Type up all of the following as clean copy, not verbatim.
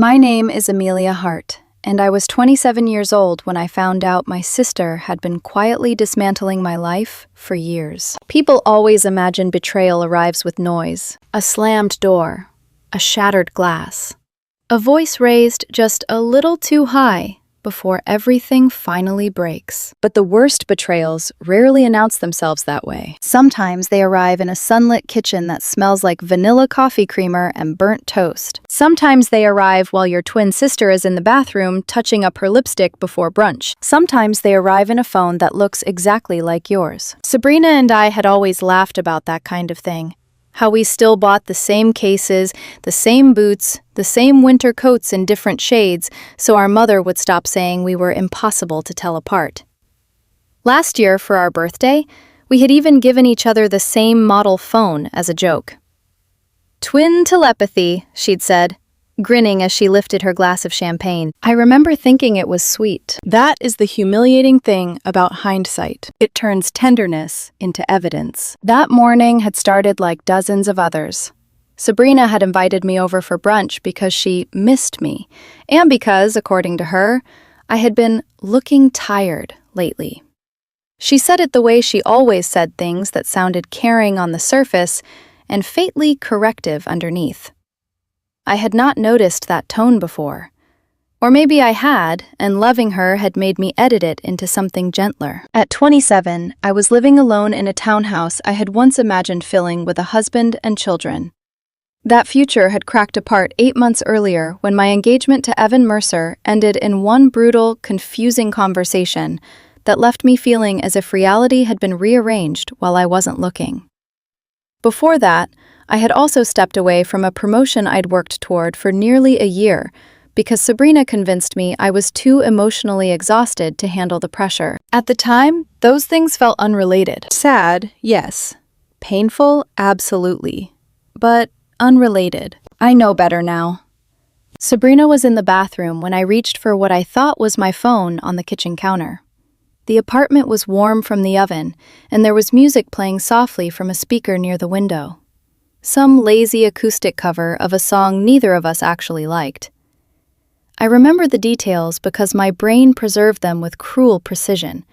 My name is Amelia Hart, and I was 27 years old when I found out my sister had been quietly dismantling my life for years. People always imagine betrayal arrives with noise, a slammed door, a shattered glass, a voice raised just a little too high before everything finally breaks. But the worst betrayals rarely announce themselves that way. Sometimes they arrive in a sunlit kitchen that smells like vanilla coffee creamer and burnt toast. Sometimes they arrive while your twin sister is in the bathroom touching up her lipstick before brunch. Sometimes they arrive in a phone that looks exactly like yours. Sabrina and I had always laughed about that kind of thing. How we still bought the same cases, the same boots, the same winter coats in different shades, so our mother would stop saying we were impossible to tell apart. Last year, for our birthday, we had even given each other the same model phone as a joke. "Twin telepathy," she'd said, grinning as she lifted her glass of champagne. I remember thinking it was sweet. That is the humiliating thing about hindsight. It turns tenderness into evidence. That morning had started like dozens of others. Sabrina had invited me over for brunch because she missed me, and because, according to her, I had been looking tired lately. She said it the way she always said things that sounded caring on the surface and faintly corrective underneath. I had not noticed that tone before. Or maybe I had, and loving her had made me edit it into something gentler. At 27, I was living alone in a townhouse I had once imagined filling with a husband and children. That future had cracked apart 8 months earlier when my engagement to Evan Mercer ended in one brutal, confusing conversation that left me feeling as if reality had been rearranged while I wasn't looking. Before that, I had also stepped away from a promotion I'd worked toward for nearly a year because Sabrina convinced me I was too emotionally exhausted to handle the pressure. At the time, those things felt unrelated. Sad, yes. Painful, absolutely. But unrelated. I know better now. Sabrina was in the bathroom when I reached for what I thought was my phone on the kitchen counter. The apartment was warm from the oven, and there was music playing softly from a speaker near the window. Some lazy acoustic cover of a song neither of us actually liked. I remember the details because my brain preserved them with cruel precision,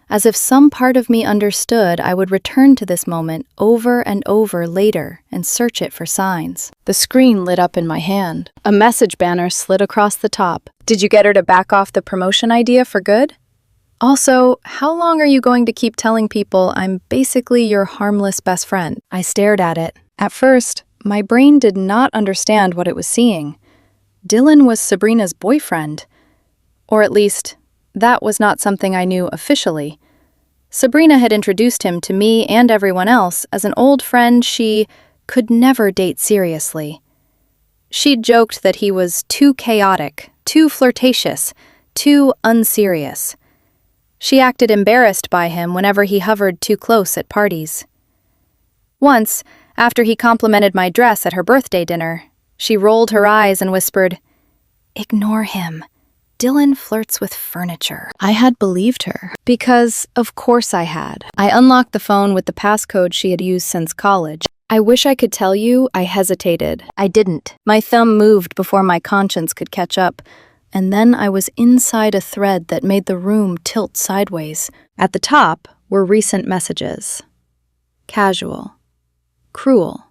as if some part of me understood I would return to this moment over and over later and search it for signs. The screen lit up in my hand. A message banner slid across the top. "Did you get her to back off the promotion idea for good? Also, how long are you going to keep telling people I'm basically your harmless best friend?" I stared at it. At first, my brain did not understand what it was seeing. Dylan was Sabrina's boyfriend. Or at least, that was not something I knew officially. Sabrina had introduced him to me and everyone else as an old friend she could never date seriously. She'd joked that he was too chaotic, too flirtatious, too unserious. She acted embarrassed by him whenever he hovered too close at parties. Once, after he complimented my dress at her birthday dinner, she rolled her eyes and whispered, "Ignore him. Dylan flirts with furniture." I had believed her, because of course I had. I unlocked the phone with the passcode she had used since college. I wish I could tell you I hesitated. I didn't. My thumb moved before my conscience could catch up, and then I was inside a thread that made the room tilt sideways. At the top were recent messages. Casual. Cruel.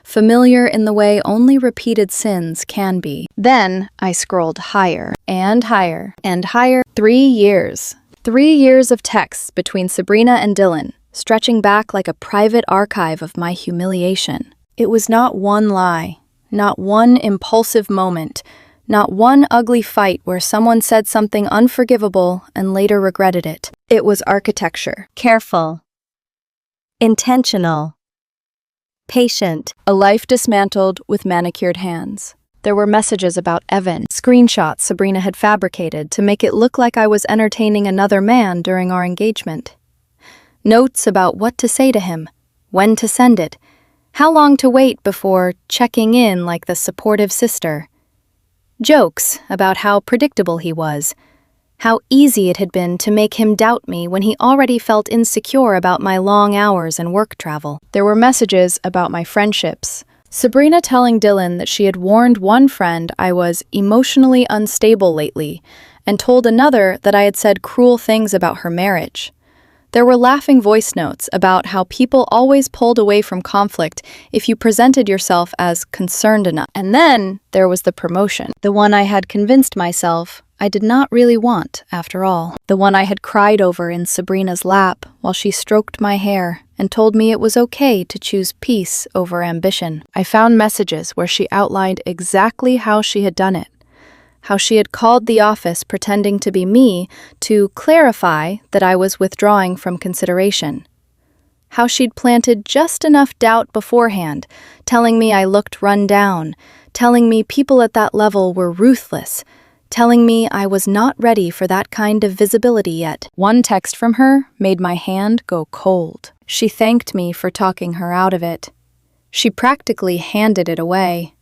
Familiar in the way only repeated sins can be. Then I scrolled higher, and higher, and higher. 3 years. 3 years of texts between Sabrina and Dylan, stretching back like a private archive of my humiliation. It was not one lie, not one impulsive moment, not one ugly fight where someone said something unforgivable and later regretted it. It was architecture. Careful. Intentional. Patient. A life dismantled with manicured hands. There were messages about Evan, screenshots Sabrina had fabricated to make it look like I was entertaining another man during our engagement. Notes about what to say to him, when to send it, how long to wait before checking in like the supportive sister. Jokes about how predictable he was, how easy it had been to make him doubt me when he already felt insecure about my long hours and work travel. There were messages about my friendships, Sabrina telling Dylan that she had warned one friend I was emotionally unstable lately, and told another that I had said cruel things about her marriage. There were laughing voice notes about how people always pulled away from conflict if you presented yourself as concerned enough. And then there was the promotion, the one I had convinced myself I did not really want, after all. The one I had cried over in Sabrina's lap while she stroked my hair and told me it was okay to choose peace over ambition. I found messages where she outlined exactly how she had done it. How she had called the office pretending to be me to clarify that I was withdrawing from consideration. How she'd planted just enough doubt beforehand, telling me I looked run down, telling me people at that level were ruthless, telling me I was not ready for that kind of visibility yet. One text from her made my hand go cold. She thanked me for talking her out of it. She practically handed it away.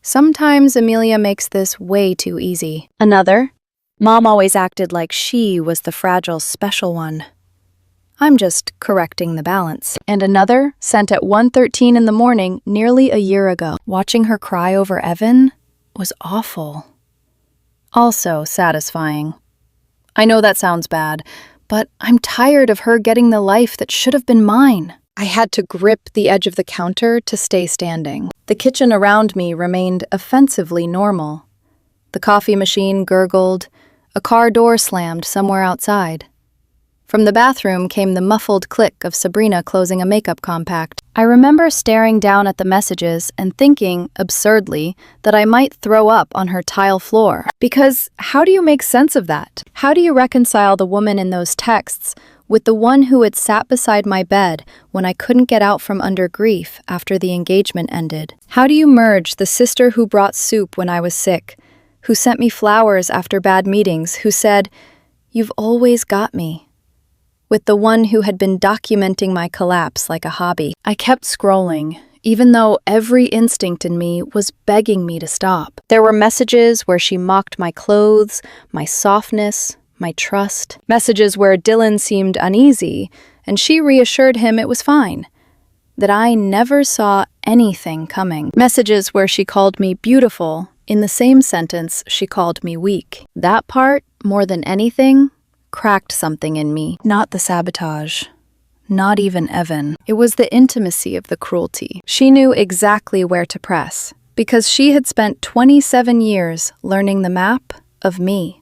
Sometimes Amelia makes this way too easy. Another, Mom always acted like she was the fragile special one. I'm just correcting the balance. And another, sent at 1:13 in the morning nearly a year ago. Watching her cry over Evan was awful. Also satisfying. I know that sounds bad, but I'm tired of her getting the life that should have been mine. I had to grip the edge of the counter to stay standing. The kitchen around me remained offensively normal. The coffee machine gurgled, a car door slammed somewhere outside. From the bathroom came the muffled click of Sabrina closing a makeup compact. I remember staring down at the messages and thinking, absurdly, that I might throw up on her tile floor. Because how do you make sense of that? How do you reconcile the woman in those texts with the one who had sat beside my bed when I couldn't get out from under grief after the engagement ended? How do you merge the sister who brought soup when I was sick, who sent me flowers after bad meetings, who said, "You've always got me," with the one who had been documenting my collapse like a hobby? I kept scrolling, even though every instinct in me was begging me to stop. There were messages where she mocked my clothes, my softness, my trust. Messages where Dylan seemed uneasy, and she reassured him it was fine, that I never saw anything coming. Messages where she called me beautiful in the same sentence she called me weak. That part, more than anything, cracked something in me. Not the sabotage. Not even Evan. It was the intimacy of the cruelty. She knew exactly where to press, because she had spent 27 years learning the map of me.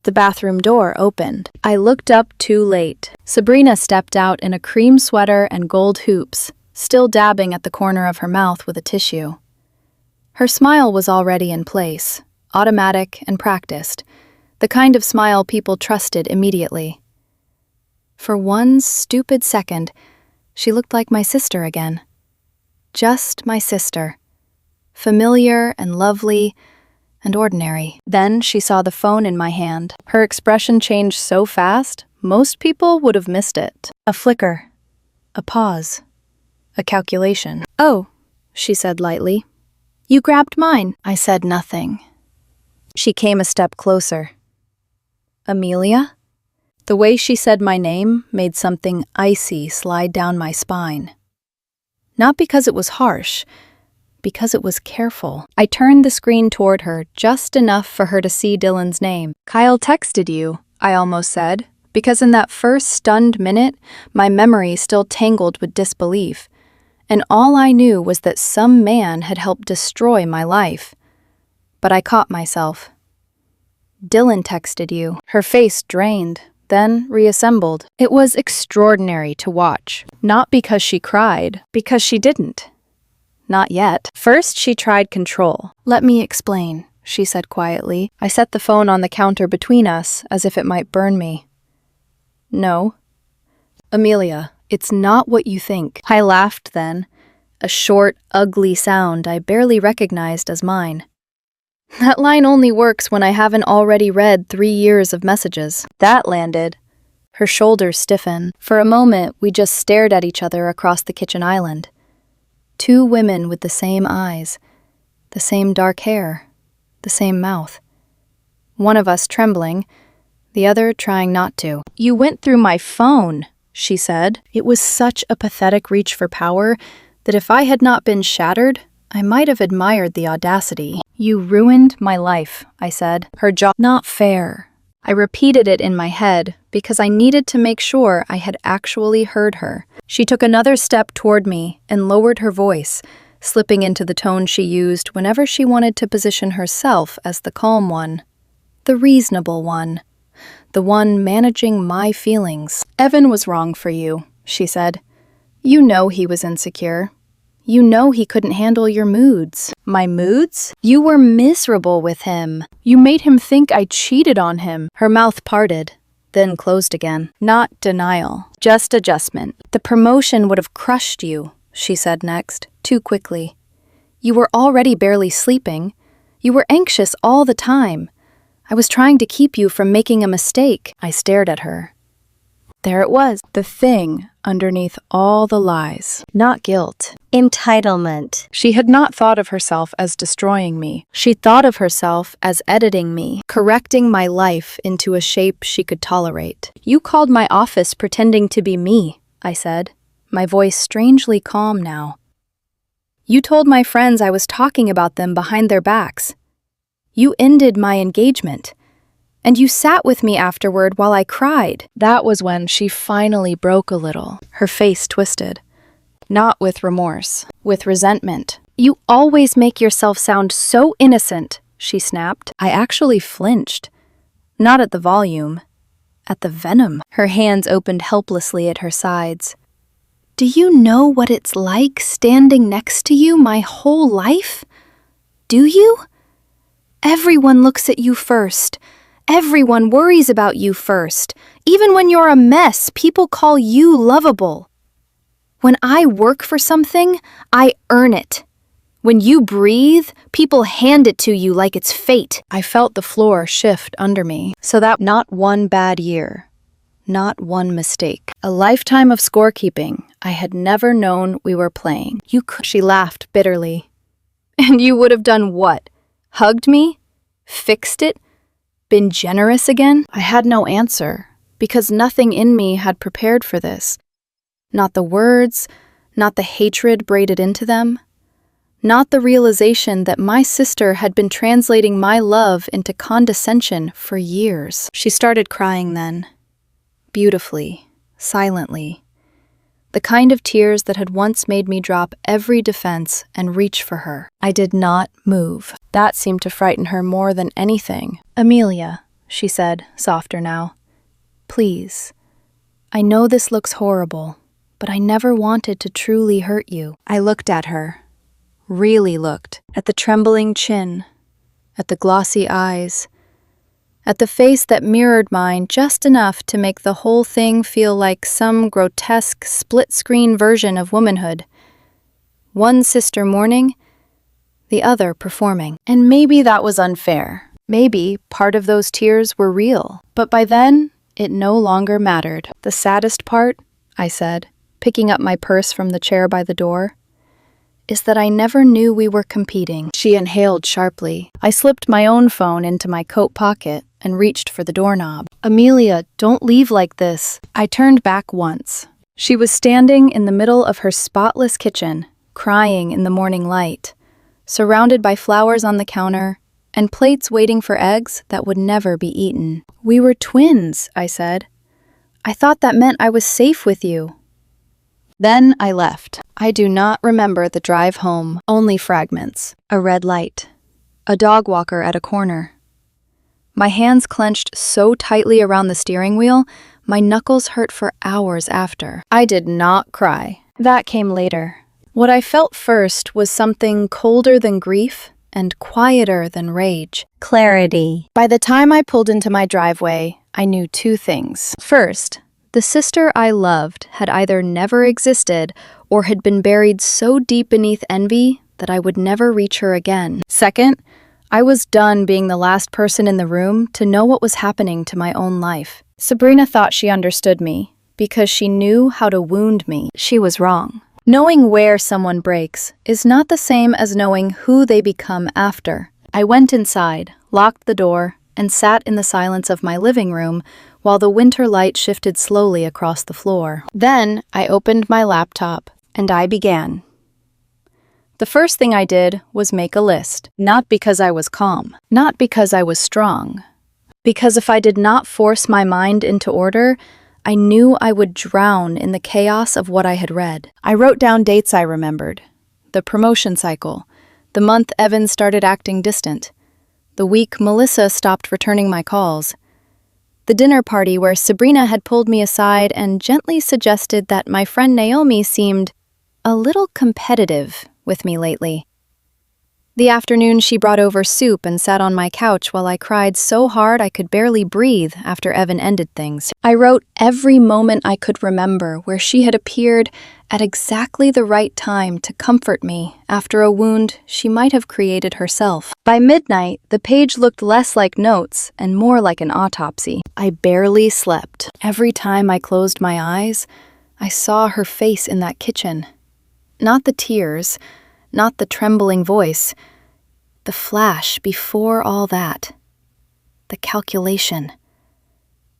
The bathroom door opened. I looked up too late. Sabrina stepped out in a cream sweater and gold hoops, still dabbing at the corner of her mouth with a tissue. Her smile was already in place, automatic and practiced, the kind of smile people trusted immediately. For one stupid second, she looked like my sister again. Just my sister. Familiar and lovely and ordinary. Then she saw the phone in my hand. Her expression changed so fast, most people would have missed it. A flicker. A pause. A calculation. "Oh," she said lightly. "You grabbed mine." I said nothing. She came a step closer. "Amelia?" The way she said my name made something icy slide down my spine. Not because it was harsh, because it was careful. I turned the screen toward her just enough for her to see Dylan's name. "Kyle texted you," I almost said, because in that first stunned minute, my memory still tangled with disbelief, and all I knew was that some man had helped destroy my life. But I caught myself. "Dylan texted you." Her face drained, then reassembled. It was extraordinary to watch, not because she cried, because she didn't. Not yet. First, she tried control. "Let me explain," she said quietly. I set the phone on the counter between us, as if it might burn me. "No. Amelia, it's not what you think." I laughed then, a short, ugly sound I barely recognized as mine. That line only works when I haven't already read 3 years of messages. That landed. Her shoulders stiffened. For a moment, we just stared at each other across the kitchen island. Two women with the same eyes, the same dark hair, the same mouth. One of us trembling, the other trying not to. "You went through my phone," she said. It was such a pathetic reach for power that if I had not been shattered, I might have admired the audacity. "You ruined my life," I said. Her jaw. "Not fair." I repeated it in my head because I needed to make sure I had actually heard her. She took another step toward me and lowered her voice, slipping into the tone she used whenever she wanted to position herself as the calm one, the reasonable one, the one managing my feelings. "Evan was wrong for you," she said. "You know he was insecure. You know he couldn't handle your moods." "My moods? You were miserable with him. You made him think I cheated on him." Her mouth parted, then closed again. "Not denial, just adjustment. The promotion would have crushed you," she said next, too quickly. "You were already barely sleeping. You were anxious all the time. I was trying to keep you from making a mistake." I stared at her. There it was, the thing underneath all the lies. Not guilt. Entitlement. She had not thought of herself as destroying me. She thought of herself as editing me, correcting my life into a shape she could tolerate. "You called my office pretending to be me," I said, my voice strangely calm now. "You told my friends I was talking about them behind their backs. You ended my engagement. And you sat with me afterward while I cried." That was when she finally broke a little, her face twisted. Not with remorse, with resentment. "You always make yourself sound so innocent," she snapped. I actually flinched. Not at the volume, at the venom. Her hands opened helplessly at her sides. "Do you know what it's like standing next to you my whole life? Do you? Everyone looks at you first. Everyone worries about you first. Even when you're a mess, people call you lovable. When I work for something, I earn it. When you breathe, people hand it to you like it's fate." I felt the floor shift under me. So that not one bad year, not one mistake. A lifetime of scorekeeping I had never known we were playing. "You could," she laughed bitterly. "And you would have done what? Hugged me? Fixed it? Been generous again?" I had no answer, because nothing in me had prepared for this. Not the words, not the hatred braided into them, not the realization that my sister had been translating my love into condescension for years. She started crying then, beautifully, silently, the kind of tears that had once made me drop every defense and reach for her. I did not move. That seemed to frighten her more than anything. "Amelia," she said, softer now, "please. I know this looks horrible, but I never wanted to truly hurt you." I looked at her, really looked, at the trembling chin, at the glossy eyes, at the face that mirrored mine just enough to make the whole thing feel like some grotesque split-screen version of womanhood. One sister mourning, the other performing. And maybe that was unfair. Maybe part of those tears were real. But by then, it no longer mattered. "The saddest part," I said, picking up my purse from the chair by the door, "is that I never knew we were competing." She inhaled sharply. I slipped my own phone into my coat pocket and reached for the doorknob. "Amelia, don't leave like this." I turned back once. She was standing in the middle of her spotless kitchen, crying in the morning light, surrounded by flowers on the counter and plates waiting for eggs that would never be eaten. "We were twins," I said. "I thought that meant I was safe with you." Then I left. I do not remember the drive home, only fragments. A red light. A dog walker at a corner. My hands clenched so tightly around the steering wheel, my knuckles hurt for hours after. I did not cry. That came later. What I felt first was something colder than grief and quieter than rage. Clarity. By the time I pulled into my driveway, I knew two things. First, the sister I loved had either never existed or had been buried so deep beneath envy that I would never reach her again. Second, I was done being the last person in the room to know what was happening to my own life. Sabrina thought she understood me because she knew how to wound me. She was wrong. Knowing where someone breaks is not the same as knowing who they become after. I went inside, locked the door, and sat in the silence of my living room while the winter light shifted slowly across the floor. Then I opened my laptop, and I began. The first thing I did was make a list. Not because I was calm, not because I was strong, because if I did not force my mind into order, I knew I would drown in the chaos of what I had read. I wrote down dates I remembered. The promotion cycle, the month Evan started acting distant, the week Melissa stopped returning my calls, the dinner party where Sabrina had pulled me aside and gently suggested that my friend Naomi seemed a little competitive with me lately. The afternoon she brought over soup and sat on my couch while I cried so hard I could barely breathe after Evan ended things. I wrote every moment I could remember where she had appeared at exactly the right time to comfort me after a wound she might have created herself. By midnight, the page looked less like notes and more like an autopsy. I barely slept. Every time I closed my eyes, I saw her face in that kitchen. Not the tears, not the trembling voice, the flash before all that, the calculation.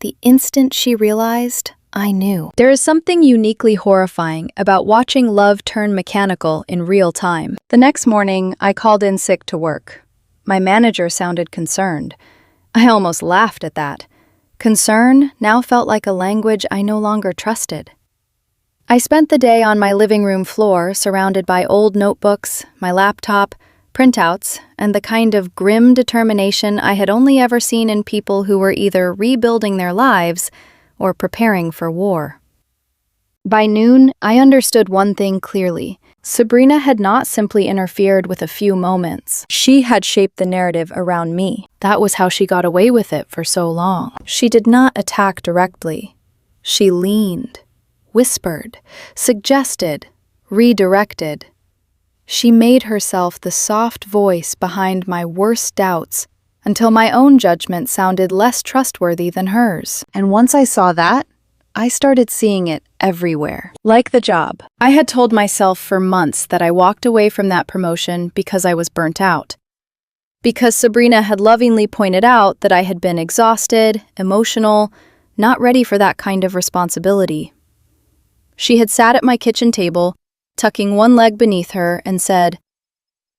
The instant she realized, I knew. There is something uniquely horrifying about watching love turn mechanical in real time. The next morning, I called in sick to work. My manager sounded concerned. I almost laughed at that. Concern now felt like a language I no longer trusted. I spent the day on my living room floor, surrounded by old notebooks, my laptop, printouts, and the kind of grim determination I had only ever seen in people who were either rebuilding their lives or preparing for war. By noon, I understood one thing clearly. Sabrina had not simply interfered with a few moments. She had shaped the narrative around me. That was how she got away with it for so long. She did not attack directly. She leaned, whispered, suggested, redirected. She made herself the soft voice behind my worst doubts until my own judgment sounded less trustworthy than hers. And once I saw that, I started seeing it everywhere. Like the job. I had told myself for months that I walked away from that promotion because I was burnt out. Because Sabrina had lovingly pointed out that I had been exhausted, emotional, not ready for that kind of responsibility. She had sat at my kitchen table, tucking one leg beneath her, and said,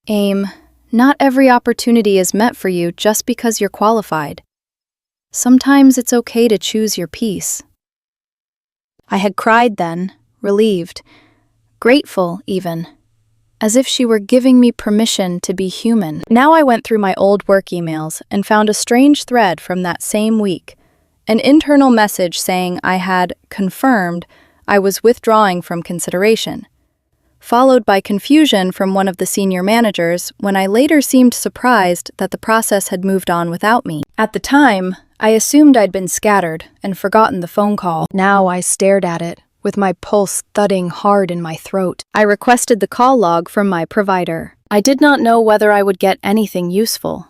"Aim, not every opportunity is meant for you just because you're qualified. Sometimes it's okay to choose your peace." I had cried then, relieved, grateful even, as if she were giving me permission to be human. Now I went through my old work emails and found a strange thread from that same week, an internal message saying I had confirmed I was withdrawing from consideration, followed by confusion from one of the senior managers when I later seemed surprised that the process had moved on without me. At the time, I assumed I'd been scattered and forgotten the phone call. Now I stared at it, with my pulse thudding hard in my throat. I requested the call log from my provider. I did not know whether I would get anything useful,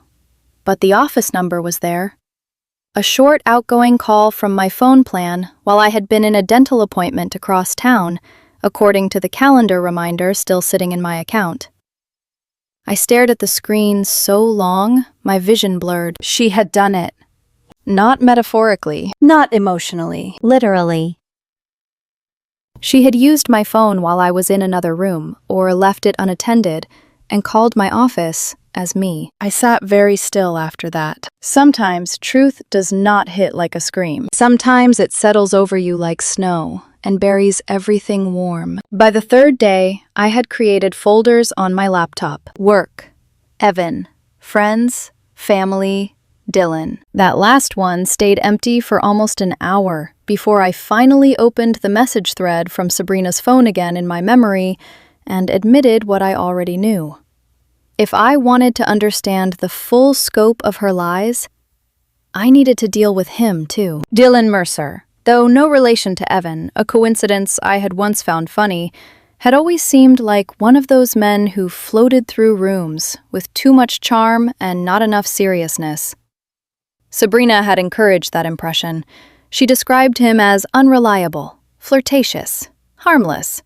but the office number was there. A short outgoing call from my phone plan while I had been in a dental appointment across town, according to the calendar reminder still sitting in my account. I stared at the screen so long, my vision blurred. She had done it. Not metaphorically, not emotionally, literally. She had used my phone while I was in another room, or left it unattended, and called my office as me. I sat very still after that. Sometimes truth does not hit like a scream. Sometimes it settles over you like snow and buries everything warm. By the third day, I had created folders on my laptop. Work, Evan, friends, family, Dylan. That last one stayed empty for almost an hour before I finally opened the message thread from Sabrina's phone again in my memory and admitted what I already knew. If I wanted to understand the full scope of her lies, I needed to deal with him too. Dylan Mercer, though no relation to Evan, a coincidence I had once found funny, had always seemed like one of those men who floated through rooms with too much charm and not enough seriousness. Sabrina had encouraged that impression. She described him as unreliable, flirtatious, harmless.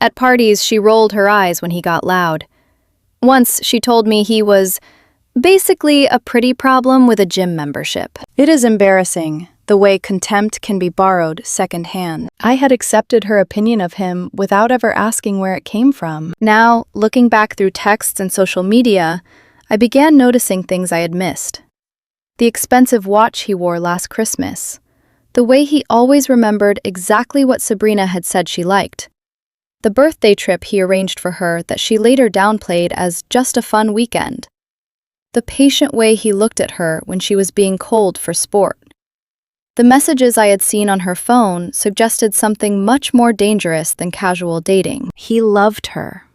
At parties, she rolled her eyes when he got loud. Once, she told me he was basically a pretty problem with a gym membership. It is embarrassing, the way contempt can be borrowed secondhand. I had accepted her opinion of him without ever asking where it came from. Now, looking back through texts and social media, I began noticing things I had missed. The expensive watch he wore last Christmas. The way he always remembered exactly what Sabrina had said she liked. The birthday trip he arranged for her that she later downplayed as just a fun weekend. The patient way he looked at her when she was being cold for sport. The messages I had seen on her phone suggested something much more dangerous than casual dating. He loved her.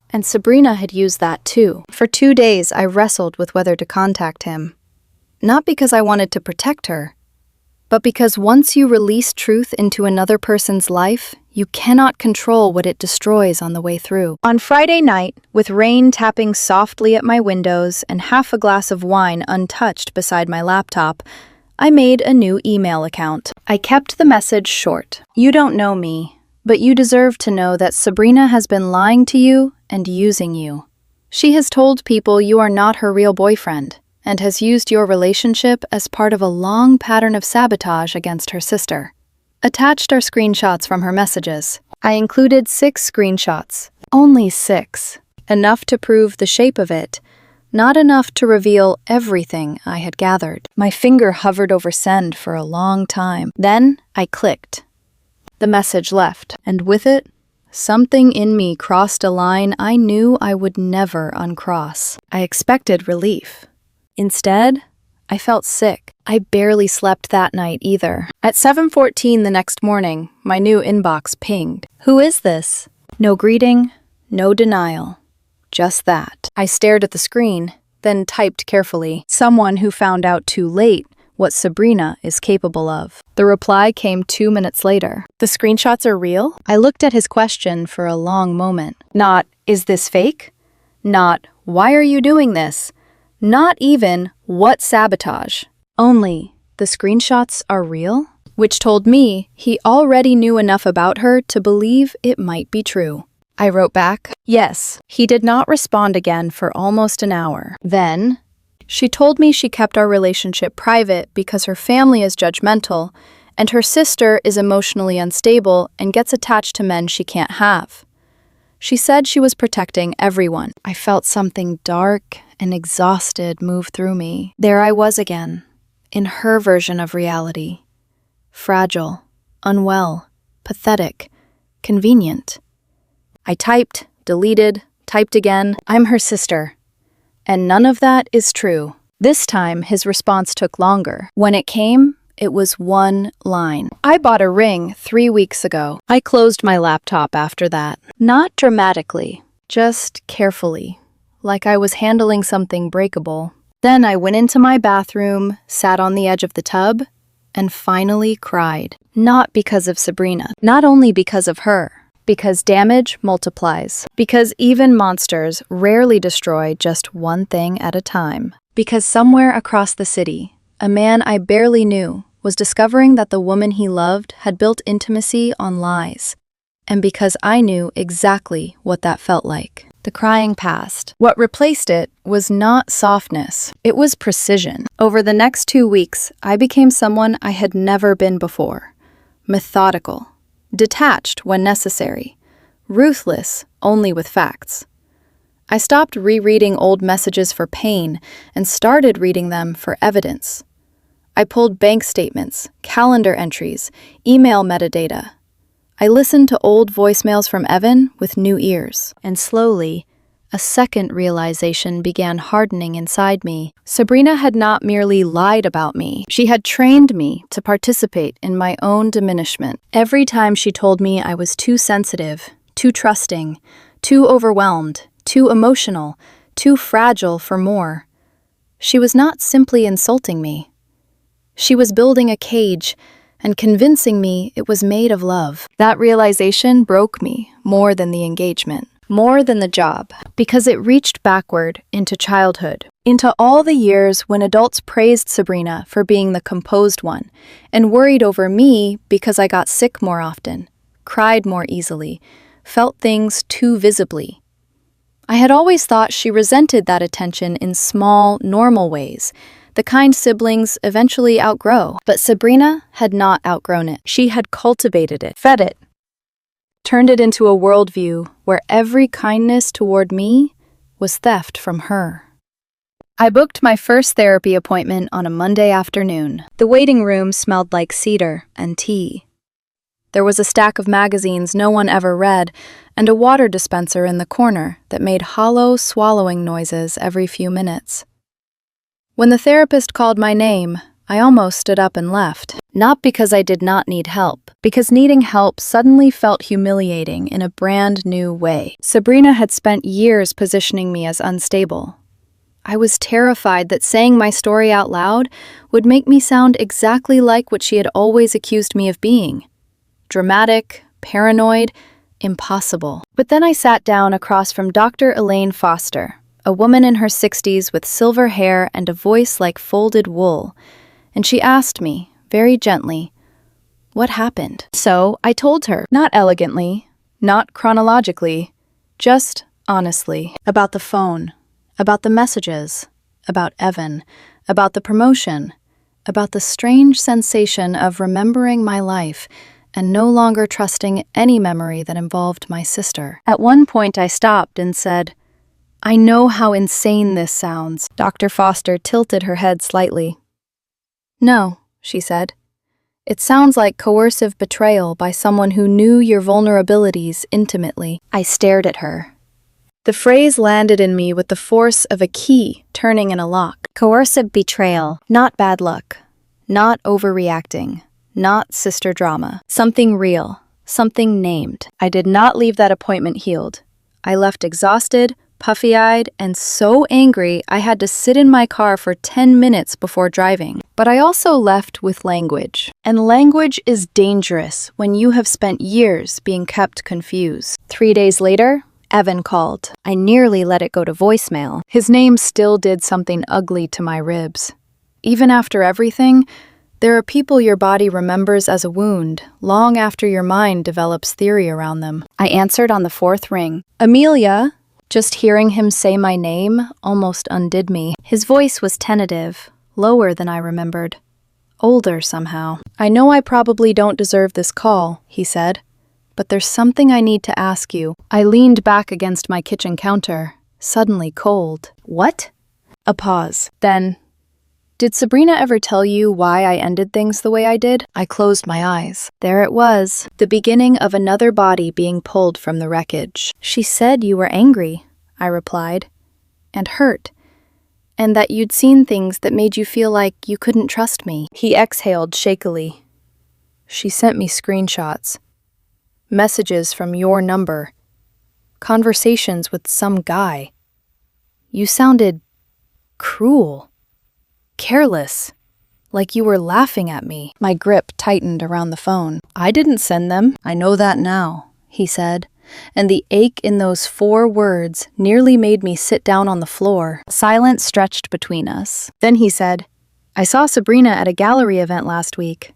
And Sabrina had used that too. For 2 days, I wrestled with whether to contact him. Not because I wanted to protect her, but because once you release truth into another person's life, you cannot control what it destroys on the way through. On Friday night, with rain tapping softly at my windows and half a glass of wine untouched beside my laptop, I made a new email account. I kept the message short. You don't know me, but you deserve to know that Sabrina has been lying to you and using you. She has told people you are not her real boyfriend and has used your relationship as part of a long pattern of sabotage against her sister. Attached are screenshots from her messages. I included 6 screenshots. Only 6. Enough to prove the shape of it. Not enough to reveal everything I had gathered. My finger hovered over send for a long time. Then I clicked. The message left, and with it, something in me crossed a line I knew I would never uncross. I expected relief. Instead, I felt sick. I barely slept that night either. At 7:14 the next morning, my new inbox pinged. Who is this? No greeting, no denial. Just that. I stared at the screen, then typed carefully, someone who found out too late what Sabrina is capable of. The reply came 2 minutes later. The screenshots are real? I looked at his question for a long moment. Not, is this fake? Not, why are you doing this? Not even, what sabotage? Only, the screenshots are real? Which told me he already knew enough about her to believe it might be true. I wrote back, yes. He did not respond again for almost an hour. Then, she told me she kept our relationship private because her family is judgmental, and her sister is emotionally unstable and gets attached to men she can't have. She said she was protecting everyone. I felt something dark and exhausted move through me. There I was again, in her version of reality. Fragile, unwell, pathetic, convenient. I typed, deleted, typed again, I'm her sister. And none of that is true. This time, his response took longer. When it came, it was one line. I bought a ring 3 weeks ago. I closed my laptop after that. Not dramatically, just carefully, like I was handling something breakable. Then I went into my bathroom, sat on the edge of the tub, and finally cried. Not because of Sabrina, not only because of her. Because damage multiplies. Because even monsters rarely destroy just one thing at a time. Because somewhere across the city, a man I barely knew was discovering that the woman he loved had built intimacy on lies. And because I knew exactly what that felt like. The crying passed. What replaced it was not softness. It was precision. Over the next 2 weeks, I became someone I had never been before. Methodical. Detached when necessary, ruthless only with facts. I stopped rereading old messages for pain and started reading them for evidence. I pulled bank statements, calendar entries, email metadata. I listened to old voicemails from Evan with new ears, and slowly, a second realization began hardening inside me. Sabrina had not merely lied about me. She had trained me to participate in my own diminishment. Every time she told me I was too sensitive, too trusting, too overwhelmed, too emotional, too fragile for more, she was not simply insulting me. She was building a cage and convincing me it was made of love. That realization broke me more than the engagement. More than the job, because it reached backward into childhood, into all the years when adults praised Sabrina for being the composed one, and worried over me because I got sick more often, cried more easily, felt things too visibly. I had always thought she resented that attention in small, normal ways, the kind siblings eventually outgrow. But Sabrina had not outgrown it. She had cultivated it, fed it, turned it into a worldview where every kindness toward me was theft from her. I booked my first therapy appointment on a Monday afternoon. The waiting room smelled like cedar and tea. There was a stack of magazines no one ever read, and a water dispenser in the corner that made hollow swallowing noises every few minutes. When the therapist called my name, I almost stood up and left. Not because I did not need help, because needing help suddenly felt humiliating in a brand new way. Sabrina had spent years positioning me as unstable. I was terrified that saying my story out loud would make me sound exactly like what she had always accused me of being. Dramatic, paranoid, impossible. But then I sat down across from Dr. Elaine Foster, a woman in her 60s with silver hair and a voice like folded wool, and she asked me, very gently, what happened? So I told her, not elegantly, not chronologically, just honestly, about the phone, about the messages, about Evan, about the promotion, about the strange sensation of remembering my life and no longer trusting any memory that involved my sister. At one point I stopped and said, I know how insane this sounds. Dr. Foster tilted her head slightly. No, she said. It sounds like coercive betrayal by someone who knew your vulnerabilities intimately. I stared at her. The phrase landed in me with the force of a key turning in a lock. Coercive betrayal, not bad luck, not overreacting, not sister drama. Something real, something named. I did not leave that appointment healed. I left exhausted, puffy-eyed, and so angry I had to sit in my car for 10 minutes before driving. But I also left with language. And language is dangerous when you have spent years being kept confused. 3 days later, Evan called. I nearly let it go to voicemail. His name still did something ugly to my ribs. Even after everything, there are people your body remembers as a wound long after your mind develops theory around them. I answered on the 4th ring. Amelia. Just hearing him say my name almost undid me. His voice was tentative, lower than I remembered. Older somehow. I know I probably don't deserve this call, he said, but there's something I need to ask you. I leaned back against my kitchen counter, suddenly cold. What? A pause. Then, did Sabrina ever tell you why I ended things the way I did? I closed my eyes. There it was, the beginning of another body being pulled from the wreckage. She said you were angry, I replied, and hurt, and that you'd seen things that made you feel like you couldn't trust me. He exhaled shakily. She sent me screenshots, messages from your number, conversations with some guy. You sounded cruel. Careless, like you were laughing at me. My grip tightened around the phone. I didn't send them. I know that now, he said, and the ache in those 4 words nearly made me sit down on the floor. Silence stretched between us. Then he said, I saw Sabrina at a gallery event last week.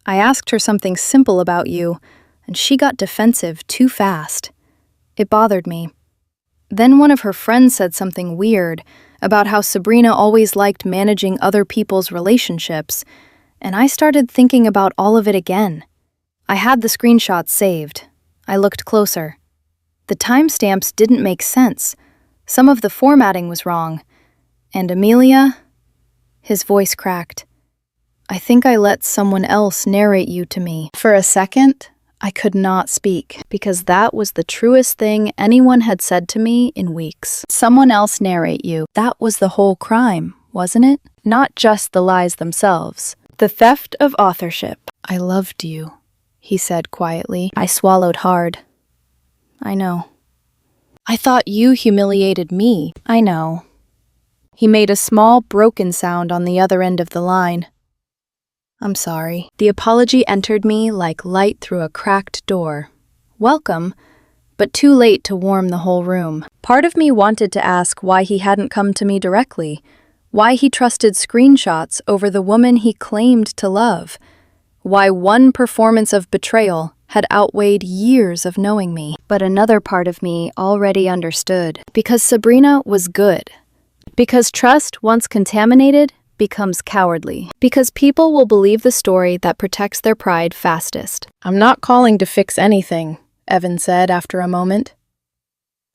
I asked her something simple about you, and she got defensive too fast. It bothered me. Then one of her friends said something weird about how Sabrina always liked managing other people's relationships, and I started thinking about all of it again. I had the screenshots saved. I looked closer. The timestamps didn't make sense. Some of the formatting was wrong. And Amelia? His voice cracked. I think I let someone else narrate you to me. For a second, I could not speak, because that was the truest thing anyone had said to me in weeks. Someone else narrate you. That was the whole crime, wasn't it? Not just the lies themselves. The theft of authorship. I loved you, he said quietly. I swallowed hard. I know. I thought you humiliated me. I know. He made a small, broken sound on the other end of the line. I'm sorry. The apology entered me like light through a cracked door. Welcome, but too late to warm the whole room. Part of me wanted to ask why he hadn't come to me directly, why he trusted screenshots over the woman he claimed to love, why one performance of betrayal had outweighed years of knowing me. But another part of me already understood, because Sabrina was good. Because trust, once contaminated, becomes cowardly. Because people will believe the story that protects their pride fastest. "I'm not calling to fix anything," Evan said after a moment.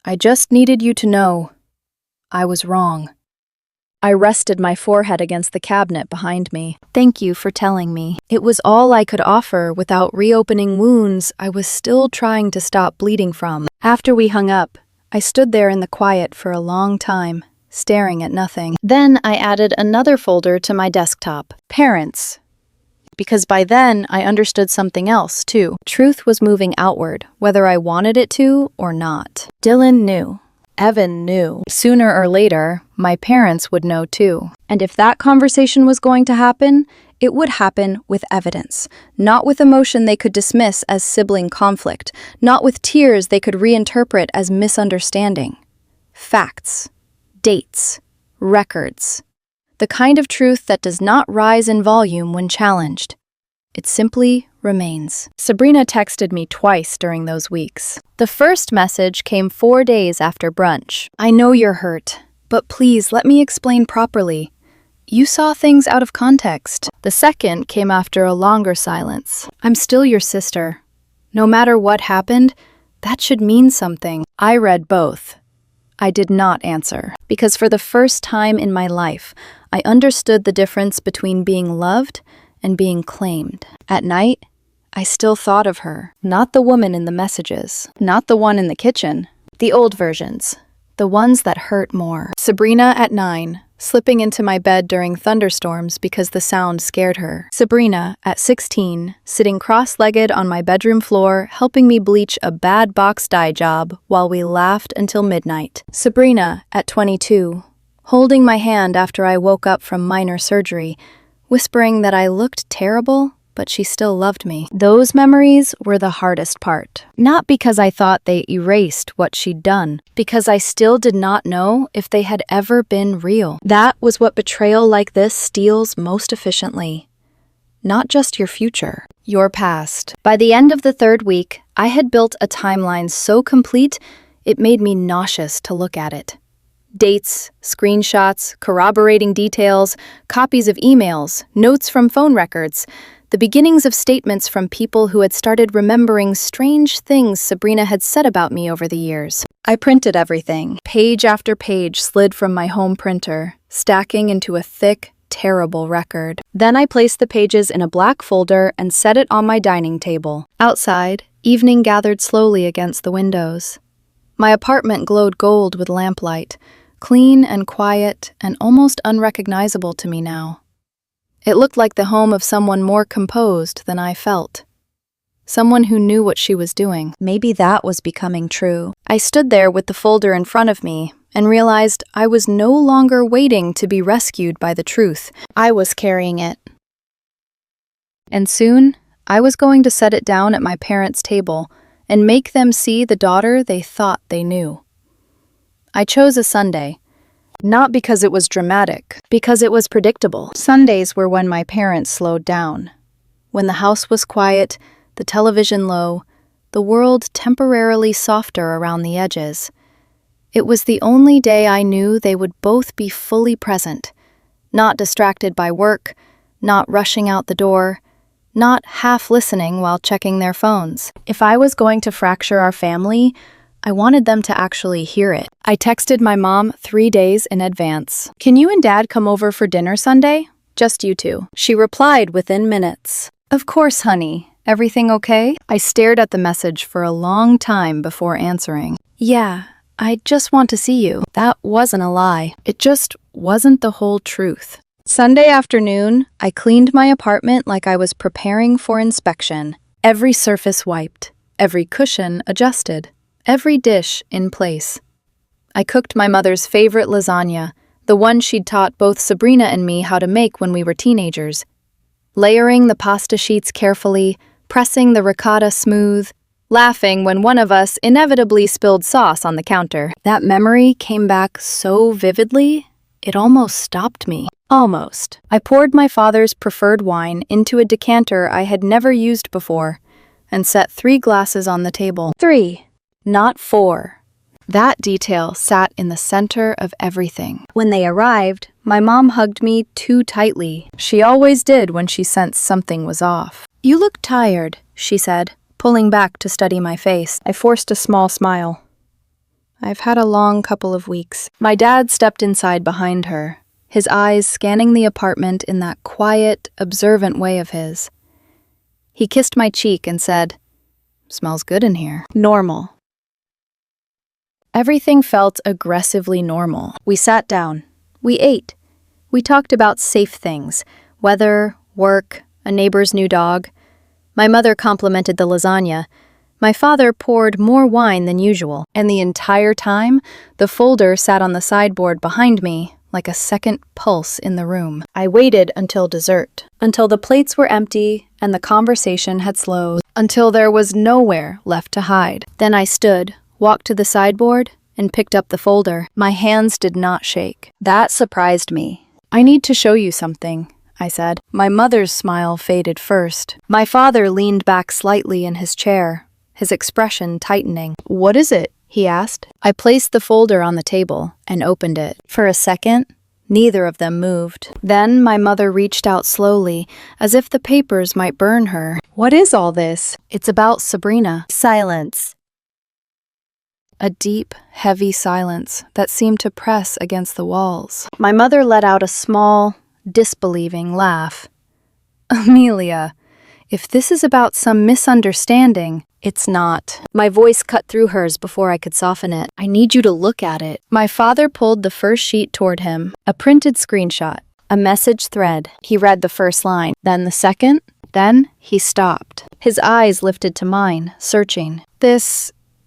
"I just needed you to know I was wrong." I rested my forehead against the cabinet behind me. Thank you for telling me. It was all I could offer without reopening wounds I was still trying to stop bleeding from. After we hung up, I stood there in the quiet for a long time, staring at nothing. Then I added another folder to my desktop, Parents. Because by then I understood something else, too. Truth was moving outward, whether I wanted it to or not. Dylan knew. Evan knew. Sooner or later, my parents would know too. And if that conversation was going to happen, it would happen with evidence, not with emotion they could dismiss as sibling conflict, not with tears they could reinterpret as misunderstanding. Facts, dates, records. The kind of truth that does not rise in volume when challenged. It simply remains. Sabrina texted me twice during those weeks. The first message came 4 days after brunch. "I know you're hurt, but please let me explain properly. You saw things out of context." The second came after a longer silence. "I'm still your sister. No matter what happened, that should mean something." I read both. I did not answer, because for the first time in my life, I understood the difference between being loved and being claimed. At night, I still thought of her, not the woman in the messages, not the one in the kitchen, the old versions, the ones that hurt more. Sabrina at 9, slipping into my bed during thunderstorms because the sound scared her. Sabrina at 16, sitting cross-legged on my bedroom floor, helping me bleach a bad box dye job while we laughed until midnight. Sabrina at 22, holding my hand after I woke up from minor surgery, whispering that I looked terrible, but she still loved me. Those memories were the hardest part. Not because I thought they erased what she'd done, because I still did not know if they had ever been real. That was what betrayal like this steals most efficiently. Not just your future, your past. By the end of the 3rd week, I had built a timeline so complete, it made me nauseous to look at it. Dates, screenshots, corroborating details, copies of emails, notes from phone records, the beginnings of statements from people who had started remembering strange things Sabrina had said about me over the years. I printed everything. Page after page slid from my home printer, stacking into a thick, terrible record. Then I placed the pages in a black folder and set it on my dining table. Outside, evening gathered slowly against the windows. My apartment glowed gold with lamplight, clean and quiet and almost unrecognizable to me now. It looked like the home of someone more composed than I felt. Someone who knew what she was doing. Maybe that was becoming true. I stood there with the folder in front of me and realized I was no longer waiting to be rescued by the truth. I was carrying it. And soon, I was going to set it down at my parents' table and make them see the daughter they thought they knew. I chose a Sunday, not because it was dramatic, because it was predictable. Sundays were when my parents slowed down. When the house was quiet, the television low, the world temporarily softer around the edges. It was the only day I knew they would both be fully present, not distracted by work, not rushing out the door, not half listening while checking their phones. If I was going to fracture our family, I wanted them to actually hear it. I texted my mom 3 days in advance. "Can you and Dad come over for dinner Sunday? Just you two." She replied within minutes. "Of course, honey. Everything okay?" I stared at the message for a long time before answering. "Yeah, I just want to see you." That wasn't a lie. It just wasn't the whole truth. Sunday afternoon, I cleaned my apartment like I was preparing for inspection. Every surface wiped, every cushion adjusted, every dish in place. I cooked my mother's favorite lasagna, the one she'd taught both Sabrina and me how to make when we were teenagers. Layering the pasta sheets carefully, pressing the ricotta smooth, laughing when one of us inevitably spilled sauce on the counter. That memory came back so vividly, it almost stopped me. Almost. I poured my father's preferred wine into a decanter I had never used before and set 3 glasses on the table. 3, not 4. That detail sat in the center of everything. When they arrived, my mom hugged me too tightly. She always did when she sensed something was off. "You look tired," she said, pulling back to study my face. I forced a small smile. "I've had a long couple of weeks." My dad stepped inside behind her, his eyes scanning the apartment in that quiet, observant way of his. He kissed my cheek and said, "Smells good in here." Normal. Everything felt aggressively normal. We sat down. We ate. We talked about safe things, weather, work, a neighbor's new dog. My mother complimented the lasagna. My father poured more wine than usual, and the entire time, the folder sat on the sideboard behind me like a second pulse in the room. I waited until dessert, until the plates were empty and the conversation had slowed, until there was nowhere left to hide. Then I stood, walked to the sideboard, and picked up the folder. My hands did not shake. That surprised me. "I need to show you something," I said. My mother's smile faded first. My father leaned back slightly in his chair, his expression tightening. "What is it?" he asked. I placed the folder on the table and opened it. For a second, neither of them moved. Then my mother reached out slowly, as if the papers might burn her. "What is all this?" "It's about Sabrina." Silence. A deep, heavy silence that seemed to press against the walls. My mother let out a small, disbelieving laugh. "Amelia, if this is about some misunderstanding, it's not." My voice cut through hers before I could soften it. "I need you to look at it." My father pulled the first sheet toward him, a printed screenshot, a message thread. He read the first line, then the second, then he stopped. His eyes lifted to mine, searching.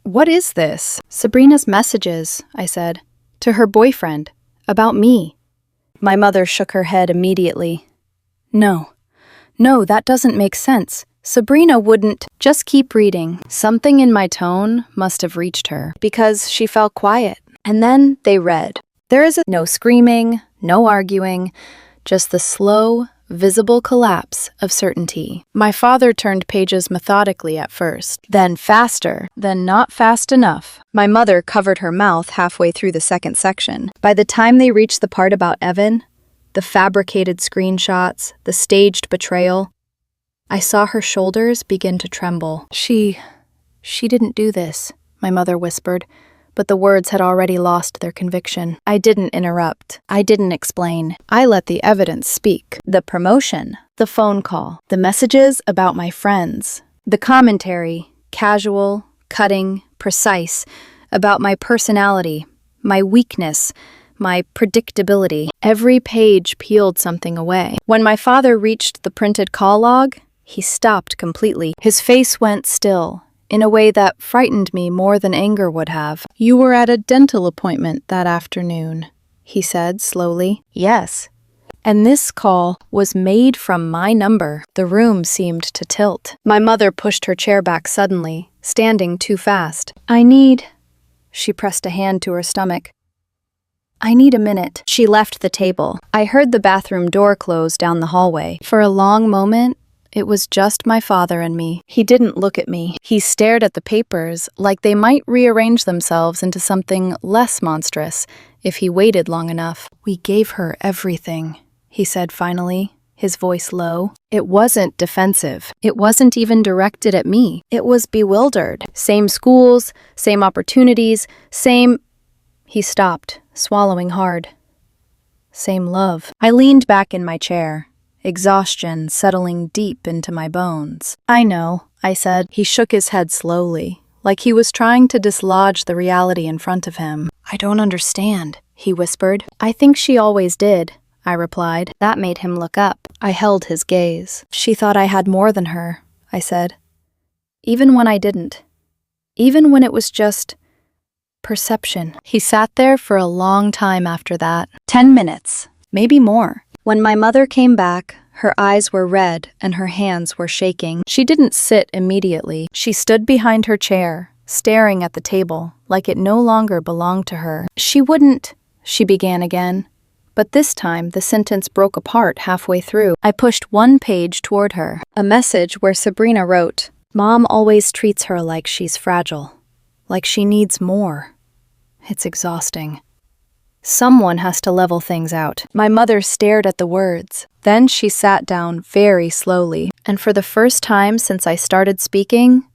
What is this?" "Sabrina's messages," I said, "to her boyfriend, about me." My mother shook her head immediately. No, that doesn't make sense. Sabrina wouldn't." "Just keep reading." Something in my tone must have reached her, because she fell quiet. And then they read. There is no screaming, no arguing, just the slow, visible collapse of certainty. My father turned pages methodically at first, then faster, then not fast enough. My mother covered her mouth halfway through the second section. By the time they reached the part about Evan, the fabricated screenshots, the staged betrayal, I saw her shoulders begin to tremble. She didn't do this," my mother whispered, but the words had already lost their conviction. I didn't interrupt. I didn't explain. I let the evidence speak. The promotion, the phone call, the messages about my friends, the commentary, casual, cutting, precise, about my personality, my weakness, my predictability. Every page peeled something away. When my father reached the printed call log, he stopped completely. His face went still, in a way that frightened me more than anger would have. "You were at a dental appointment that afternoon," he said slowly. "Yes." "And this call was made from my number." The room seemed to tilt. My mother pushed her chair back suddenly, standing too fast. She pressed a hand to her stomach. "I need a minute." She left the table. I heard the bathroom door close down the hallway. For a long moment, it was just my father and me. He didn't look at me. He stared at the papers like they might rearrange themselves into something less monstrous if he waited long enough. "We gave her everything," he said finally, his voice low. It wasn't defensive. It wasn't even directed at me. It was bewildered. Same schools, same opportunities, same... He stopped, swallowing hard. "Same love." I leaned back in my chair, exhaustion settling deep into my bones. "I know," I said. He shook his head slowly, like he was trying to dislodge the reality in front of him. "I don't understand," he whispered. "I think she always did," I replied. That made him look up. I held his gaze. "She thought I had more than her," I said. "Even when I didn't. Even when it was just perception." He sat there for a long time after that. 10 minutes, maybe more. When my mother came back, her eyes were red and her hands were shaking. She didn't sit immediately. She stood behind her chair, staring at the table, like it no longer belonged to her. She began again. But this time, the sentence broke apart halfway through. I pushed one page toward her, a message where Sabrina wrote, "Mom always treats her like she's fragile, like she needs more. It's exhausting. Someone has to level things out. My mother stared at the words. Then she sat down very slowly, and for the first time since I started speaking,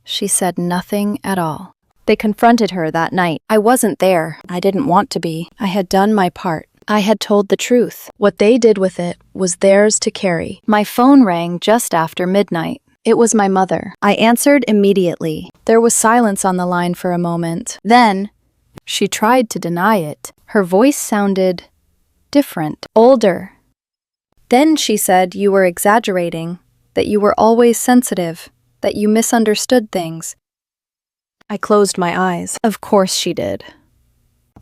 she said nothing at all. They confronted her that night. I wasn't there. I didn't want to be. I had done my part. I had told the truth. What they did with it was theirs to carry. My phone rang just after midnight. It was my mother. I answered immediately. There was silence on the line for a moment. Then, she tried to deny it. Her voice sounded different, older. Then she said you were exaggerating, that you were always sensitive, that you misunderstood things. I closed my eyes. Of course she did.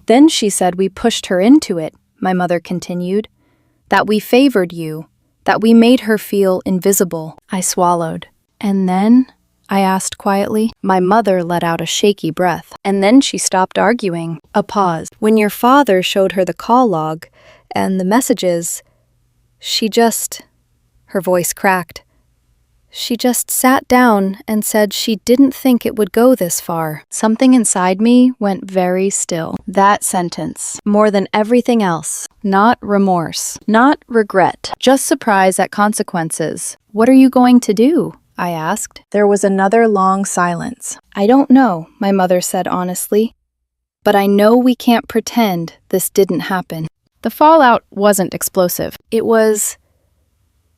Then she said we pushed her into it, my mother continued, that we favored you, that we made her feel invisible. I swallowed. And then? I asked quietly. My mother let out a shaky breath. And then she stopped arguing. A pause. When your father showed her the call log and the messages, her voice cracked. She just sat down and said she didn't think it would go this far. Something inside me went very still. That sentence, more than everything else, not remorse, not regret, just surprise at consequences. What are you going to do? I asked. There was another long silence. I don't know, my mother said honestly. But I know we can't pretend this didn't happen. The fallout wasn't explosive. It was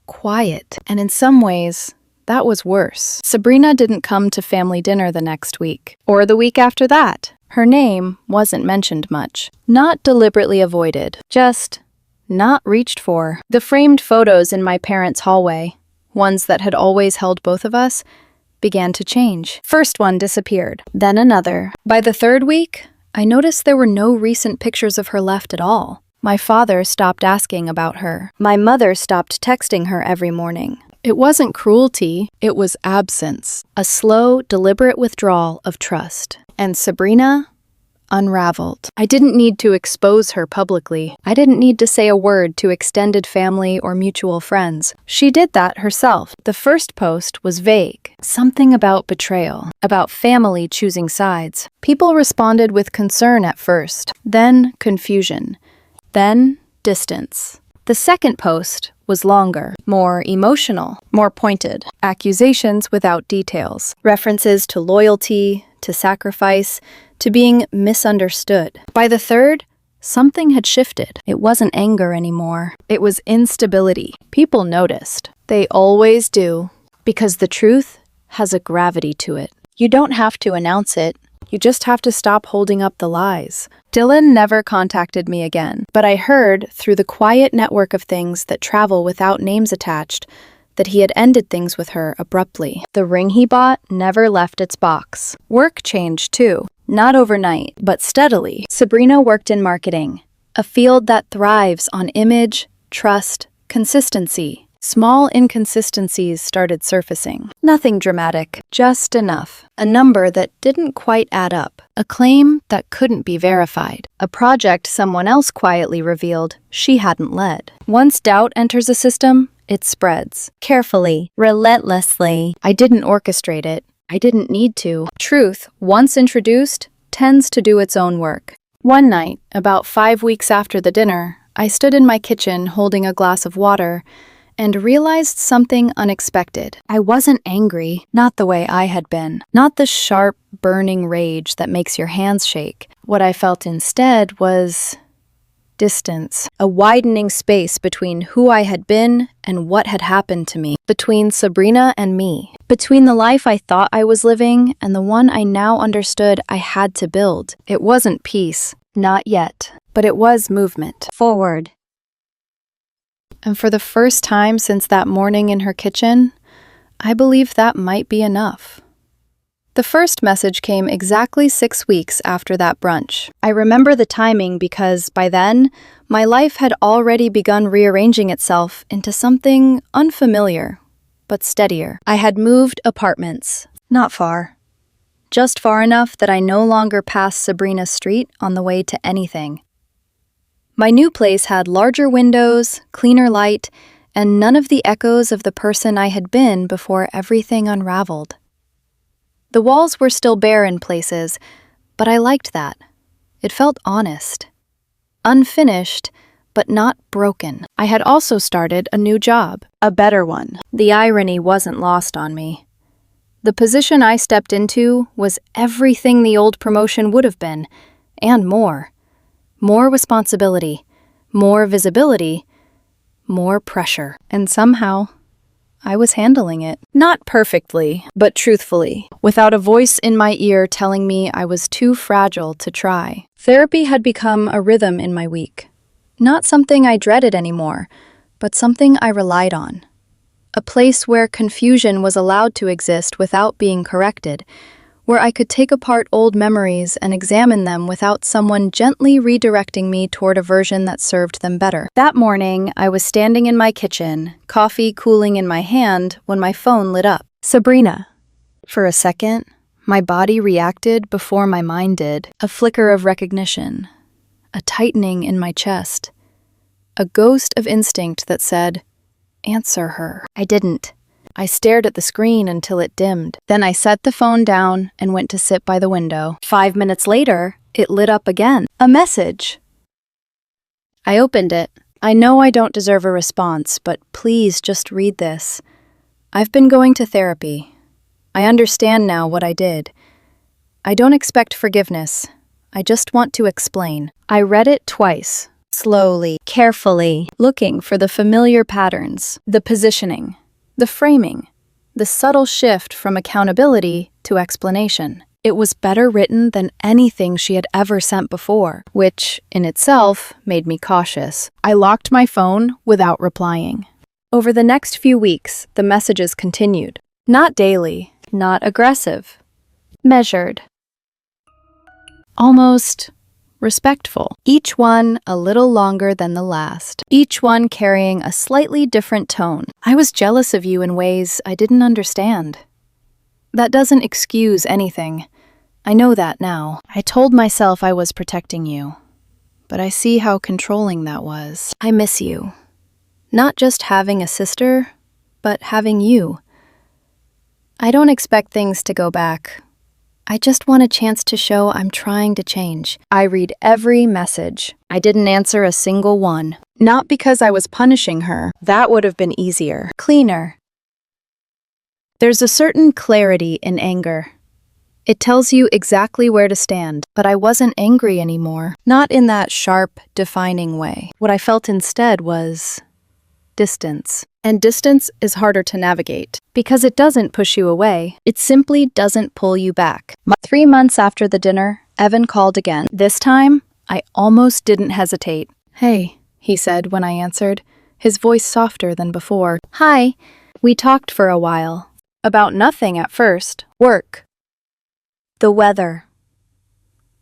quiet. And in some ways, that was worse. Sabrina didn't come to family dinner the next week, or the week after that. Her name wasn't mentioned much. Not deliberately avoided, just not reached for. The framed photos in my parents' hallway, ones that had always held both of us, began to change. First one disappeared, then another. By the third week, I noticed there were no recent pictures of her left at all. My father stopped asking about her. My mother stopped texting her every morning. It wasn't cruelty, it was absence. A slow, deliberate withdrawal of trust. And Sabrina unraveled. I didn't need to expose her publicly. I didn't need to say a word to extended family or mutual friends. She did that herself. The first post was vague. Something about betrayal, about family choosing sides. People responded with concern at first, then confusion, then distance. The second post was longer, more emotional, more pointed. Accusations without details. References to loyalty, to sacrifice, to being misunderstood. By the third, something had shifted. It wasn't anger anymore. It was instability. People noticed. They always do, because the truth has a gravity to it. You don't have to announce it. You just have to stop holding up the lies. Dylan never contacted me again, but I heard through the quiet network of things that travel without names attached that he had ended things with her abruptly. The ring he bought never left its box. Work changed too, not overnight, but steadily. Sabrina worked in marketing, a field that thrives on image, trust, consistency. Small inconsistencies started surfacing. Nothing dramatic, just enough. A number that didn't quite add up. A claim that couldn't be verified. A project someone else quietly revealed she hadn't led. Once doubt enters a system, it spreads. Carefully, relentlessly. I didn't orchestrate it. I didn't need to. Truth, once introduced, tends to do its own work. One night, about 5 weeks after the dinner, I stood in my kitchen holding a glass of water and realized something unexpected. I wasn't angry, not the way I had been, not the sharp, burning rage that makes your hands shake. What I felt instead was distance, a widening space between who I had been and what had happened to me, between Sabrina and me, between the life I thought I was living and the one I now understood I had to build. It wasn't peace, not yet, but it was movement forward. And for the first time since that morning in her kitchen, I believe that might be enough. The first message came exactly 6 weeks after that brunch. I remember the timing because, by then, my life had already begun rearranging itself into something unfamiliar, but steadier. I had moved apartments, not far. Just far enough that I no longer passed Sabrina's street on the way to anything. My new place had larger windows, cleaner light, and none of the echoes of the person I had been before everything unraveled. The walls were still bare in places, but I liked that. It felt honest. Unfinished, but not broken. I had also started a new job. A better one. The irony wasn't lost on me. The position I stepped into was everything the old promotion would have been, and more. More responsibility, more visibility, more pressure. And somehow, I was handling it. Not perfectly, but truthfully, without a voice in my ear telling me I was too fragile to try. Therapy had become a rhythm in my week. Not something I dreaded anymore, but something I relied on. A place where confusion was allowed to exist without being corrected, where I could take apart old memories and examine them without someone gently redirecting me toward a version that served them better. That morning, I was standing in my kitchen, coffee cooling in my hand, when my phone lit up. Sabrina. For a second, my body reacted before my mind did. A flicker of recognition, a tightening in my chest, a ghost of instinct that said, "Answer her." I didn't. I stared at the screen until it dimmed. Then I set the phone down and went to sit by the window. 5 minutes later, it lit up again. A message. I opened it. I know I don't deserve a response, but please just read this. I've been going to therapy. I understand now what I did. I don't expect forgiveness. I just want to explain. I read it twice, slowly, carefully, looking for the familiar patterns, the positioning, the framing, the subtle shift from accountability to explanation. It was better written than anything she had ever sent before, which, in itself, made me cautious. I locked my phone without replying. Over the next few weeks, the messages continued. Not daily, not aggressive. Measured. Almost respectful. Each one a little longer than the last. Each one carrying a slightly different tone. I was jealous of you in ways I didn't understand. That doesn't excuse anything. I know that now. I told myself I was protecting you, but I see how controlling that was. I miss you. Not just having a sister, but having you. I don't expect things to go back. I just want a chance to show I'm trying to change. I read every message. I didn't answer a single one. Not because I was punishing her. That would have been easier. Cleaner. There's a certain clarity in anger. It tells you exactly where to stand, but I wasn't angry anymore. Not in that sharp, defining way. What I felt instead was distance. And distance is harder to navigate because it doesn't push you away. It simply doesn't pull you back. 3 months after the dinner, Evan called again. This time, I almost didn't hesitate. "Hey," he said when I answered, his voice softer than before. "Hi." We talked for a while. About nothing at first. Work. The weather.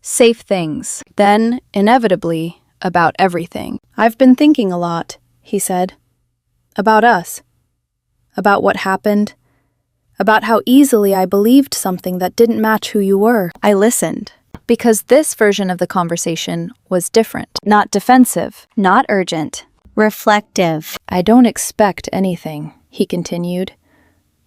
Safe things. Then, inevitably, about everything. "I've been thinking a lot," he said. "About us. About what happened. About how easily I believed something that didn't match who you were." I listened, because this version of the conversation was different. Not defensive, not urgent. Reflective. "I don't expect anything," he continued.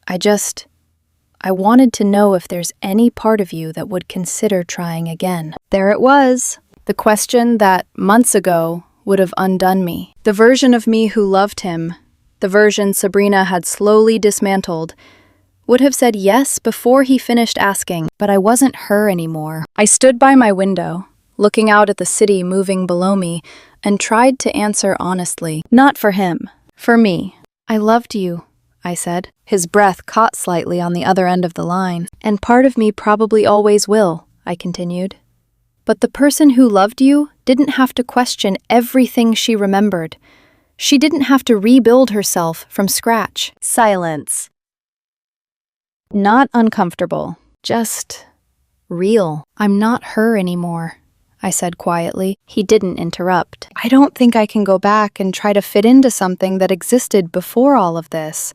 I wanted to know if there's any part of you that would consider trying again." There it was, the question that, months ago, would have undone me. The version of me who loved him, the version Sabrina had slowly dismantled, would have said yes before he finished asking, but I wasn't her anymore. I stood by my window, looking out at the city moving below me, and tried to answer honestly. Not for him, for me. "I loved you," I said. His breath caught slightly on the other end of the line. "And part of me probably always will," I continued. "But the person who loved you didn't have to question everything she remembered. She didn't have to rebuild herself from scratch." Silence. Not uncomfortable, just real. "I'm not her anymore," I said quietly. He didn't interrupt. "I don't think I can go back and try to fit into something that existed before all of this,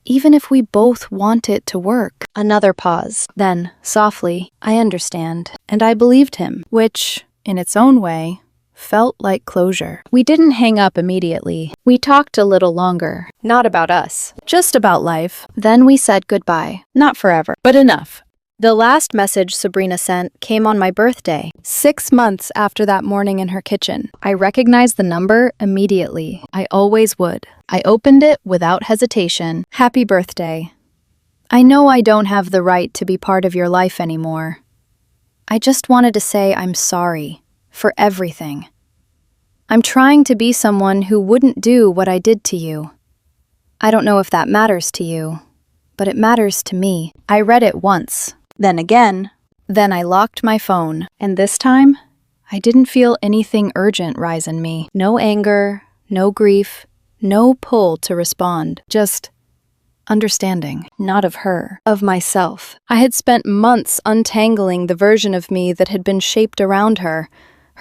even if we both want it to work." Another pause. Then, softly, "I understand." And I believed him, which, in its own way, felt like closure. We didn't hang up immediately. We talked a little longer. Not about us, just about life. Then we said goodbye. Not forever, but enough. The last message Sabrina sent came on my birthday, 6 months after that morning in her kitchen. I recognized the number immediately. I always would. I opened it without hesitation. Happy birthday. I know I don't have the right to be part of your life anymore. I just wanted to say I'm sorry for everything. I'm trying to be someone who wouldn't do what I did to you. I don't know if that matters to you, but it matters to me. I read it once, then again, then I locked my phone, and this time, I didn't feel anything urgent rise in me. No anger, no grief, no pull to respond, just understanding, not of her, of myself. I had spent months untangling the version of me that had been shaped around her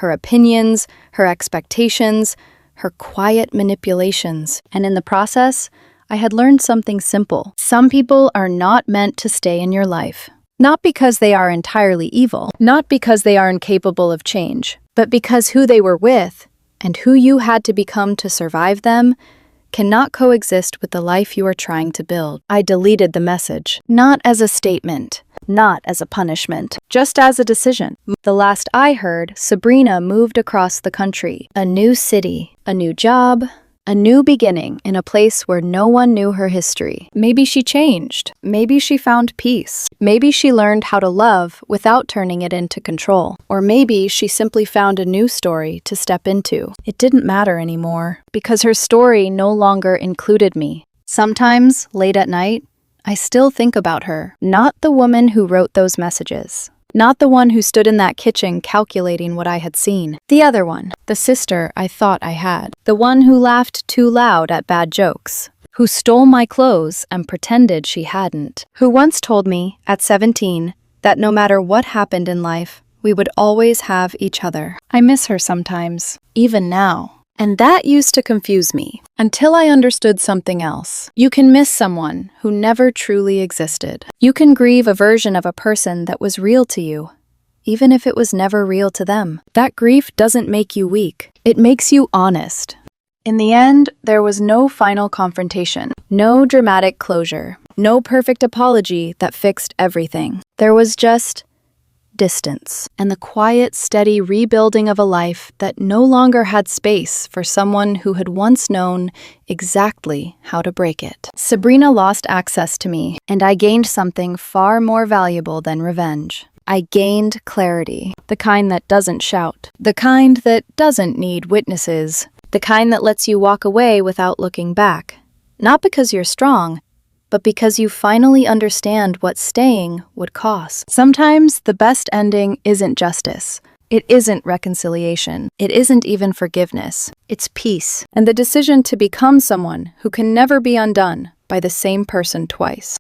opinions, her expectations, her quiet manipulations, and in the process, I had learned something simple. Some people are not meant to stay in your life. Not because they are entirely evil, not because they are incapable of change, but because who they were with and who you had to become to survive them cannot coexist with the life you are trying to build. I deleted the message, not as a statement, not as a punishment, just as a decision. The last I heard, Sabrina moved across the country, a new city, a new job, a new beginning in a place where no one knew her history. Maybe she changed. Maybe she found peace. Maybe she learned how to love without turning it into control. Or maybe she simply found a new story to step into. It didn't matter anymore, because her story no longer included me. Sometimes, late at night, I still think about her. Not the woman who wrote those messages. Not the one who stood in that kitchen calculating what I had seen. The other one, the sister I thought I had. The one who laughed too loud at bad jokes. Who stole my clothes and pretended she hadn't. Who once told me, at 17, that no matter what happened in life, we would always have each other. I miss her sometimes, even now. And that used to confuse me, until I understood something else. You can miss someone who never truly existed. You can grieve a version of a person that was real to you, even if it was never real to them. That grief doesn't make you weak. It makes you honest. In the end, there was no final confrontation, no dramatic closure, no perfect apology that fixed everything. There was just distance, and the quiet, steady rebuilding of a life that no longer had space for someone who had once known exactly how to break it. Sabrina lost access to me, and I gained something far more valuable than revenge. I gained clarity, the kind that doesn't shout, the kind that doesn't need witnesses, the kind that lets you walk away without looking back. Not because you're strong, but because you finally understand what staying would cost. Sometimes the best ending isn't justice. It isn't reconciliation. It isn't even forgiveness. It's peace, and the decision to become someone who can never be undone by the same person twice.